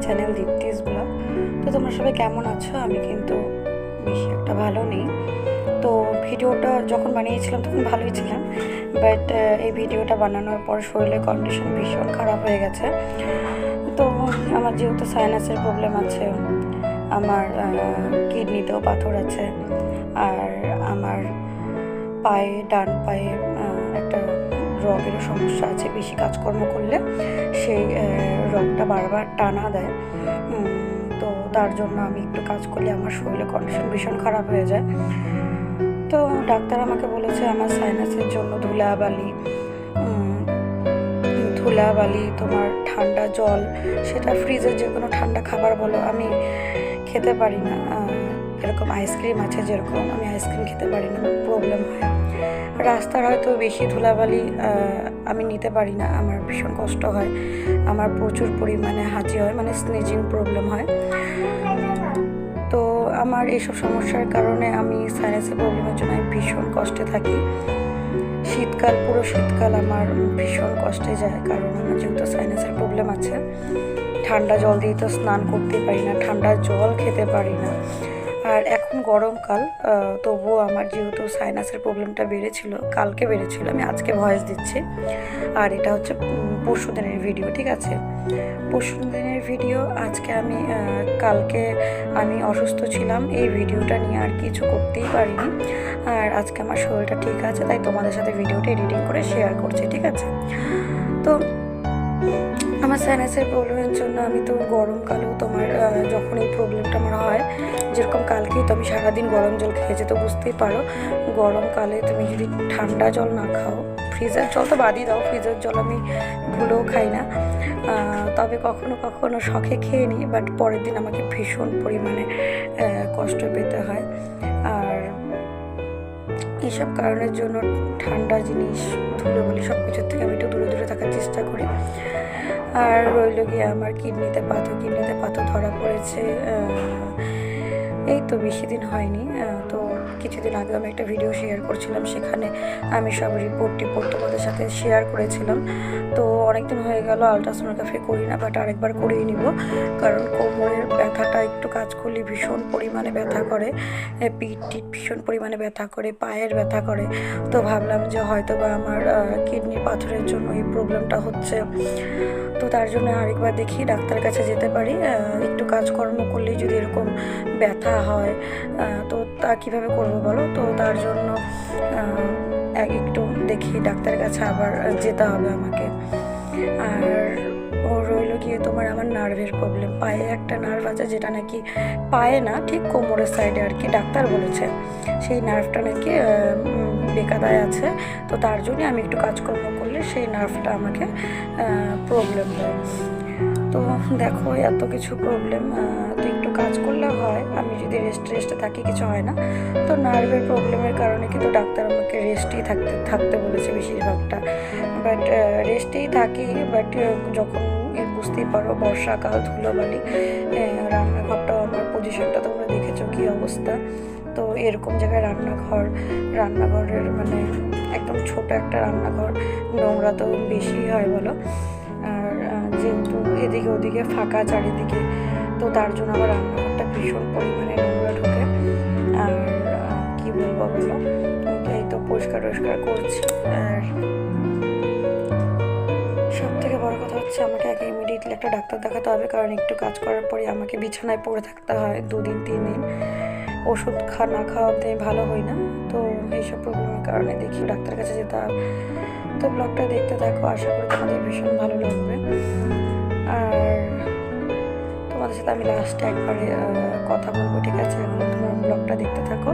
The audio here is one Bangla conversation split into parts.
Channel দীপ্তিস blog. তো তোমরা সবাই কেমন আছো? আমি কিন্তু বেশি একটা ভালো নেই। তো ভিডিওটা যখন বানিয়েছিলাম তখন ভালোই ছিলাম, বাট এই ভিডিওটা বানানোর পর শরীরের কন্ডিশন ভীষণ খারাপ হয়ে গেছে। তো আমার যেহেতু সাইনাসের প্রবলেম আছে, আমার কিডনিতেও পাথর আছে, আর আমার ডান পায়ে একটা রগেরও সমস্যা আছে। বেশি কাজকর্ম করলে সেই রগটা বারবার টানা দেয়। তো তার জন্য আমি একটু কাজ করলে আমার শরীরের কন্ডিশন ভীষণ খারাপ হয়ে যায়। তো ডাক্তার আমাকে বলেছে আমার সাইনাসের জন্য ধুলাবালি, তোমার ঠান্ডা জল, সেটা ফ্রিজের যে কোনো ঠান্ডা খাবার বলো, আমি খেতে পারি না। এরকম আইসক্রিম আছে, যেরকম আমি আইসক্রিম খেতে পারি না, প্রবলেম হয়। রাস্তার হয়তো বেশি ধুলাবালি আমি নিতে পারি না, আমার ভীষণ কষ্ট হয়। আমার প্রচুর পরিমাণে হাঁচি হয়, মানে স্নিজিং প্রবলেম হয়। তো আমার এইসব সমস্যার কারণে আমি সাইনাসের প্রবলেমের জন্য আমি ভীষণ কষ্টে থাকি। পুরো শীতকাল আমার ভীষণ কষ্টে যায়, কারণ আমার যেহেতু সাইনাসের প্রবলেম আছে। ঠান্ডা জল দিয়ে তো স্নান করতে পারি না, ঠান্ডা জল খেতে পারি না। আর এখন গরমকাল, তবুও আমার যেহেতু সাইনাসের প্রবলেমটা কালকে বেড়েছিল, আমি আজকে ভয়েস দিচ্ছি। আর এটা হচ্ছে পরশু দিনের ভিডিও, ঠিক আছে? পরশু দিনের ভিডিও। কালকে আমি অসুস্থ ছিলাম, এই ভিডিওটা নিয়ে আর কিছু করতেই পারিনি। আর আজকে আমার শরীরটা ঠিক আছে, তাই তোমাদের সাথে ভিডিওটা এডিটিং করে শেয়ার করছি, ঠিক আছে? তো আমার সাইনাসের প্রবলেমের জন্য আমি তো গরমকালেও যখন এই প্রবলেমটা আমার হয়, যেরকম কালকেই তো আমি সারাদিন গরম জল খেয়েছি, তো বুঝতেই পারো গরমকালে তুমি যদি ঠান্ডা জল না খাও, ফ্রিজের জল তো বাদই দাও, ফ্রিজের জল আমি ভুলেও খাই না। তবে কখনো কখনো শখে খেয়ে নিই, বাট পরের দিন আমাকে ভীষণ পরিমাণে কষ্ট পেতে হয়। আর এইসব কারণের জন্য ঠান্ডা জিনিস, ধুলোবালি সব কিছুর থেকে আমি একটু দূরে দূরে থাকার চেষ্টা করি। আর রইল গিয়ে আমার কিডনিতে পাথর ধরা পড়েছে। এই তো বেশি দিন হয়নি, তো কিছুদিন আগে আমি একটা ভিডিও শেয়ার করছিলাম, সেখানে আমি সব রিপোর্ট তোমাদের সাথে শেয়ার করেছিলাম। তো অনেকদিন হয়ে গেল আলট্রাসোনোগ্রাফি করি না, বাট আরেকবার করেই নিব, কারণ কোমরের ব্যথাটা একটু কাজ করলে ভীষণ পরিমাণে ব্যথা করে, পিঠ ভীষণ পরিমাণে ব্যথা করে, পায়ের ব্যথা করে। তো ভাবলাম যে হয়তো বা আমার কিডনির পাথরের জন্য এই প্রবলেমটা হচ্ছে। তো তার জন্য আরেকবার দেখি ডাক্তার কাছে যেতে পারি। একটু কাজকর্ম করলেই যদি এরকম ব্যথা হয়, তো তা কীভাবে করবো বলো? তো তার জন্য একটু দেখি ডাক্তারের কাছে আবার যেতে হবে আমাকে। আর রইল গিয়ে তোমার আমার নার্ভের প্রবলেম। পায়ে একটা নার্ভ আছে, যেটা নাকি পায়ে না, ঠিক কোমরের সাইডে আর কি, ডাক্তার বলেছে সেই নার্ভটা নাকি বেকাদায় আছে। তো তার জন্য আমি একটু কাজকর্ম করলে সেই নার্ভটা আমাকে প্রবলেম দেয়। তো দেখো এত কিছু প্রবলেম, তো একটু কাজ করলে হয়, আমি যদি রেস্টে থাকি কিছু হয় না। তো নার্ভের প্রবলেমের কারণে কিন্তু ডাক্তার আমাকে রেস্টেই থাকতে বলেছে বেশিরভাগটা, বাট রেস্টেই থাকি। বাট যখন বুঝতেই পারো বর্ষাকাল, ধুলোবালি, রান্নাঘরটাও আমার পজিশনটা তোমরা দেখেছো কী অবস্থা। তো এরকম জায়গায় রান্নাঘরের মানে একদম ছোট একটা রান্নাঘর, নোংরা তো বেশি হয় বলো। আর যেহেতু এদিকে ওদিকে ফাঁকা চারিদিকে, তো তার জন্য আমার রান্নাঘরটা ভীষণ পরিমাণে নোংরা ঢোকে। আর কি বলবো বলো, এই তো পরিষ্কার করছি। আর সব থেকে বড় কথা হচ্ছে আমাকে আগে ইমিডিয়েটলি একটা ডাক্তার দেখাতে হবে, কারণ একটু কাজ করার পরে আমাকে বিছানায় পড়ে থাকতে হয় 2 দিন 3 দিন, ওষুধ না খাওয়াতে ভালো হই না। তো এইসব প্রবলেমের কারণে দেখি ডাক্তারের কাছে যেতে হবে। তো ব্লগটা দেখতে থাকো, আশা করি তোমাদের ভীষণ ভালো লাগবে। আর তোমাদের সাথে আমি লাস্টে একবারে কথা বলবো, ঠিক আছে? এখন তোমার ব্লগটা দেখতে থাকো।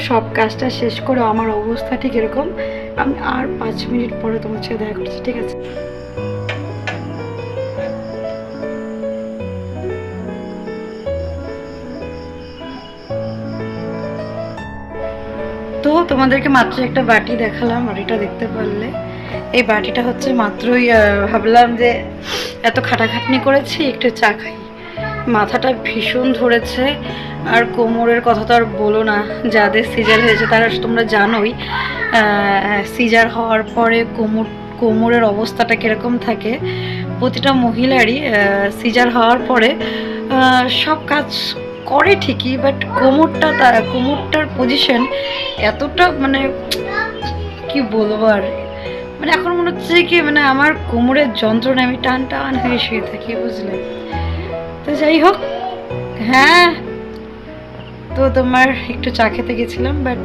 সব কাজটা শেষ করে আমার অবস্থা ঠিক এরকম। আমি আর 5 মিনিট পরে তোমার সাথে দেখা করছি, ঠিক আছে? তো তোমাদেরকে মাত্র একটা বাটি দেখালাম, আর এটা দেখতে পারলে এই বাটিটা হচ্ছে মাত্রই ভাবলাম যে এত খাটাখাটনি করেছি একটু চা খাই। মাথাটা ভীষণ ধরেছে, আর কোমরের কথা তো আর বলো না। যাদের সিজার হয়েছে তারা তোমরা জানোই সিজার হওয়ার পরে কোমরের অবস্থাটা কীরকম থাকে। প্রতিটা মহিলারই সিজার হওয়ার পরে সব কাজ করে ঠিকই, বাট কোমরটার পজিশন এতটা মানে কি বলবো আর, মানে এখন মনে হচ্ছে কি মানে আমার কোমরের যন্ত্রণা আমি টান টান হয়ে শুয়ে থাকি, বুঝলে? তো যাই হোক, হ্যাঁ, তো তোমার একটু চা খেতে গেছিলাম, বাট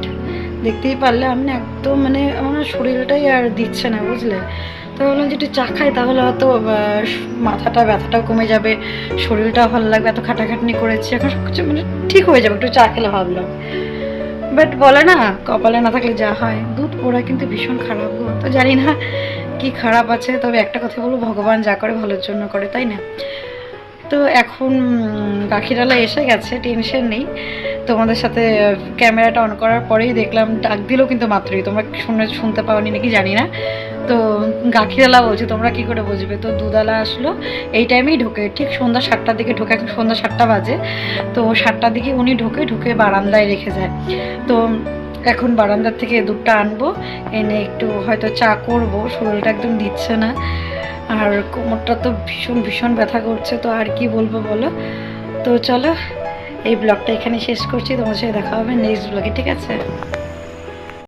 দেখতেই পারলে আমি না একদম মানে আমার শরীরটাই আর দিচ্ছে না, বুঝলে? তো ভাবলাম যে একটু চা খাই, তাহলে হয়তো মাথাটা ব্যথাটাও কমে যাবে, শরীরটাও ভালো লাগবে। এত খাটাখাটনি করেছি, এখন সব কিছু মানে ঠিক হয়ে যাবে একটু চা খেলে, ভাবলাম। বাট বলে না কপালে না থাকলে যা হয়। দুধ পোড়া কিন্তু ভীষণ খারাপ গো। তো জানি না কি খারাপ আছে, তবে একটা কথা বলবো, ভগবান যা করে ভালোর জন্য করে, তাই না? তো এখন কাকিরালা এসে গেছে, টেনশন নেই। তোমাদের সাথে ক্যামেরাটা অন করার পরেই দেখলাম ডাক দিলেও কিন্তু মাত্রই, তোমরা শুনতে পাওনি নাকি জানি না। তো গাখিরালা বলছে, তোমরা কি করে বুঝবে? তো দুধালা আসলো, এই টাইমেই ঢোকে, ঠিক সন্ধ্যা 7টার দিকে ঢোকে। এখন সন্ধ্যা 7টা বাজে, তো 7টার দিকে উনি ঢুকে বারান্দায় রেখে যায়। তো এখন বারান্দার থেকে দুধটা আনবো, এনে একটু হয়তো চা করবো। শরীরটা একদম দিচ্ছে না, আর কোমরটা তো ভীষণ ভীষণ ব্যথা করছে। তো আর কি বলবো বলো? তো চলো এই ব্লগটা এখানে শেষ করছি, তোমার সাথে দেখা হবে নেক্সট ব্লগে, ঠিক আছে?